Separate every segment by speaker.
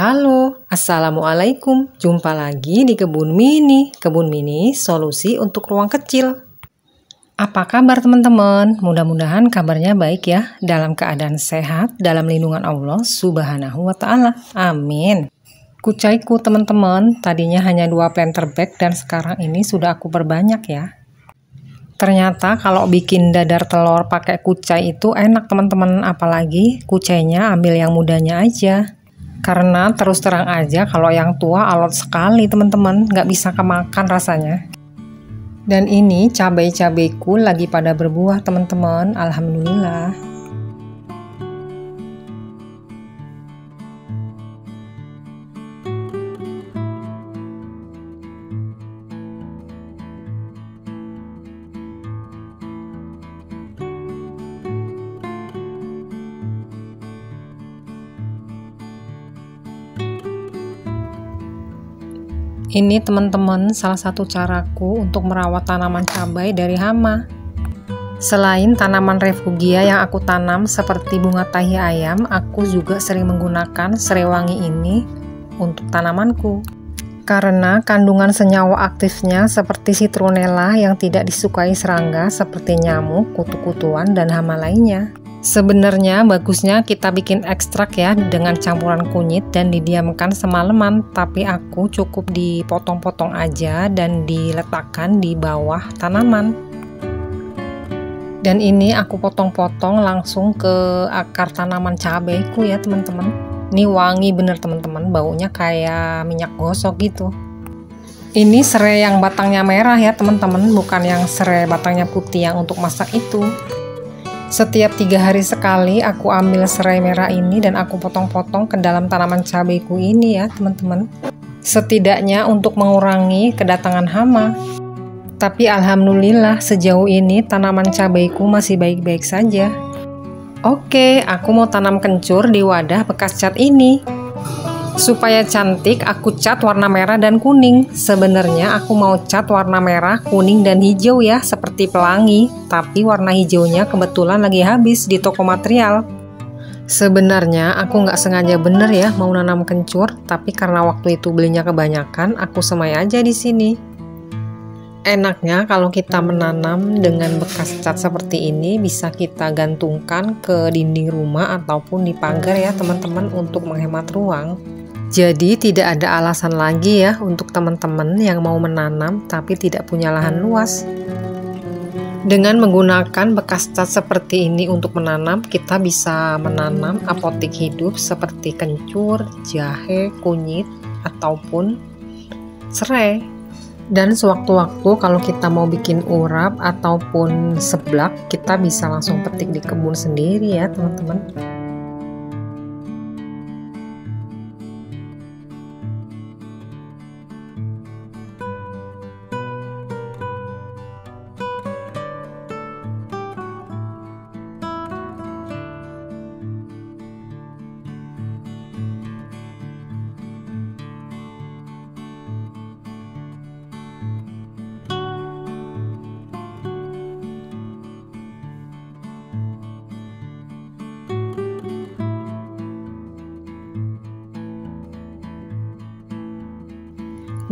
Speaker 1: Halo, Assalamualaikum. Jumpa lagi di Kebun Mini. Kebun Mini, solusi untuk ruang kecil. Apa kabar teman-teman? Mudah-mudahan kabarnya baik ya, dalam keadaan sehat, dalam lindungan Allah Subhanahu wa Ta'ala. Amin. Kucaiku teman-teman, tadinya hanya 2 planter bag dan sekarang ini sudah aku perbanyak ya. Ternyata kalau bikin dadar telur pakai kucai itu enak teman-teman, apalagi kucainya ambil yang mudanya aja. Karena terus terang aja kalau yang tua alot sekali teman-teman, nggak bisa kemakan rasanya. Dan ini cabai-cabaiku lagi pada berbuah teman-teman, alhamdulillah. Ini teman-teman salah satu caraku untuk merawat tanaman cabai dari hama. Selain tanaman refugia yang aku tanam seperti bunga tahi ayam, aku juga sering menggunakan serai wangi ini untuk tanamanku. Karena kandungan senyawa aktifnya seperti citronella yang tidak disukai serangga seperti nyamuk, kutu-kutuan, dan hama lainnya. Sebenarnya bagusnya kita bikin ekstrak ya dengan campuran kunyit dan didiamkan semalaman, tapi aku cukup dipotong-potong aja dan diletakkan di bawah tanaman. Dan ini aku potong-potong langsung ke akar tanaman cabaiku ya teman-teman. Ini wangi bener teman-teman, baunya kayak minyak gosok gitu. Ini serai yang batangnya merah ya teman-teman, bukan yang serai batangnya putih yang untuk masak itu. Setiap 3 hari sekali aku ambil serai merah ini dan aku potong-potong ke dalam tanaman cabaiku ini ya teman-teman. Setidaknya untuk mengurangi kedatangan hama. Tapi alhamdulillah sejauh ini tanaman cabaiku masih baik-baik saja. Oke, aku mau tanam kencur di wadah bekas cat ini. Supaya cantik, aku cat warna merah dan kuning. Sebenarnya aku mau cat warna merah, kuning, dan hijau ya, seperti pelangi. Tapi warna hijaunya kebetulan lagi habis di toko material. Sebenarnya aku nggak sengaja bener ya mau nanam kencur, tapi karena waktu itu belinya kebanyakan, aku semai aja di sini. Enaknya kalau kita menanam dengan bekas cat seperti ini, bisa kita gantungkan ke dinding rumah ataupun di pagar ya teman-teman untuk menghemat ruang. Jadi tidak ada alasan lagi ya untuk teman-teman yang mau menanam tapi tidak punya lahan luas. Dengan menggunakan bekas cat seperti ini untuk menanam, kita bisa menanam apotik hidup seperti kencur, jahe, kunyit, ataupun serai. Dan sewaktu-waktu kalau kita mau bikin urap ataupun seblak, kita bisa langsung petik di kebun sendiri ya teman-teman.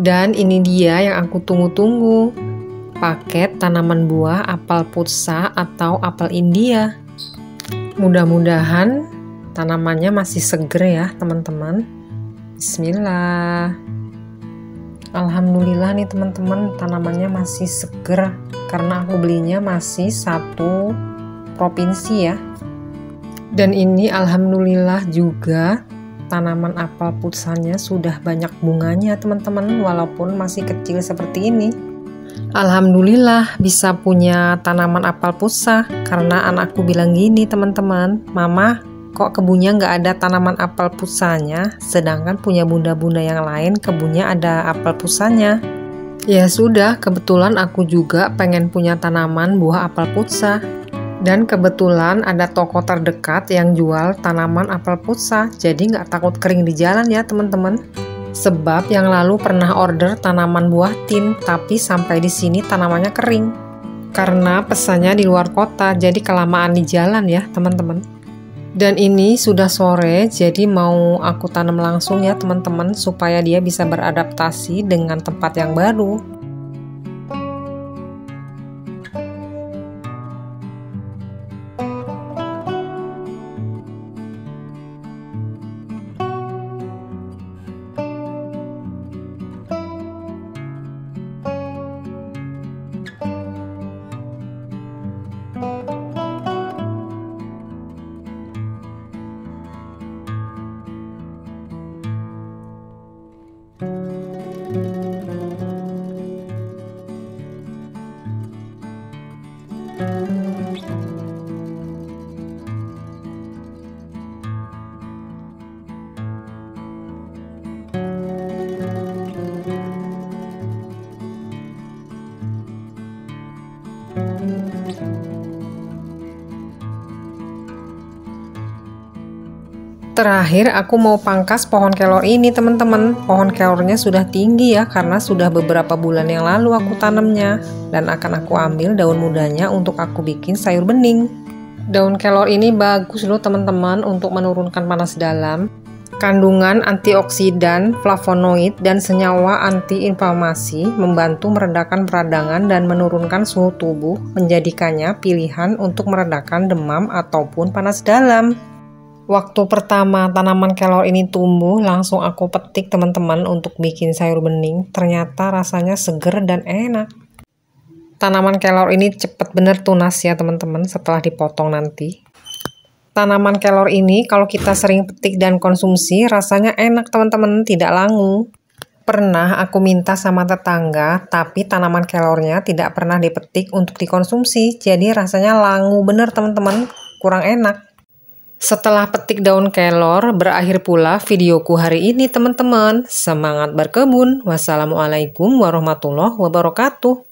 Speaker 1: Dan ini dia yang aku tunggu-tunggu, paket tanaman buah apel putsa atau apel India. Mudah-mudahan tanamannya masih seger ya teman-teman. Bismillah. Alhamdulillah nih teman-teman, tanamannya masih seger karena aku belinya masih satu provinsi ya. Dan ini alhamdulillah juga tanaman apel putsanya sudah banyak bunganya teman-teman, walaupun masih kecil seperti ini. Alhamdulillah bisa punya tanaman apel putsa, karena anakku bilang gini teman-teman, "Mama, kok kebunnya nggak ada tanaman apel putsanya, sedangkan punya bunda-bunda yang lain kebunnya ada apel putsanya." Ya sudah, kebetulan aku juga pengen punya tanaman buah apel putsa. Dan kebetulan ada toko terdekat yang jual tanaman apel putsa, jadi nggak takut kering di jalan ya teman-teman. Sebab yang lalu pernah order tanaman buah tin, tapi sampai di sini tanamannya kering. Karena pesannya di luar kota, jadi kelamaan di jalan ya teman-teman. Dan ini sudah sore, jadi mau aku tanam langsung ya teman-teman, supaya dia bisa beradaptasi dengan tempat yang baru. Terakhir aku mau pangkas pohon kelor ini teman-teman. Pohon kelornya sudah tinggi ya, karena sudah beberapa bulan yang lalu aku tanamnya. Dan akan aku ambil daun mudanya untuk aku bikin sayur bening. Daun kelor ini bagus loh teman-teman untuk menurunkan panas dalam. Kandungan antioksidan, flavonoid, dan senyawa antiinflamasi membantu meredakan peradangan dan menurunkan suhu tubuh, menjadikannya pilihan untuk meredakan demam ataupun panas dalam. Waktu pertama tanaman kelor ini tumbuh, langsung aku petik teman-teman untuk bikin sayur bening. Ternyata rasanya seger dan enak. Tanaman kelor ini cepet bener tunas ya teman-teman setelah dipotong nanti. Tanaman kelor ini kalau kita sering petik dan konsumsi rasanya enak teman-teman, tidak langu. Pernah aku minta sama tetangga, tapi tanaman kelornya tidak pernah dipetik untuk dikonsumsi. Jadi rasanya langu bener teman-teman, kurang enak. Setelah petik daun kelor, berakhir pula videoku hari ini teman-teman. Semangat berkebun. Wassalamualaikum warahmatullahi wabarakatuh.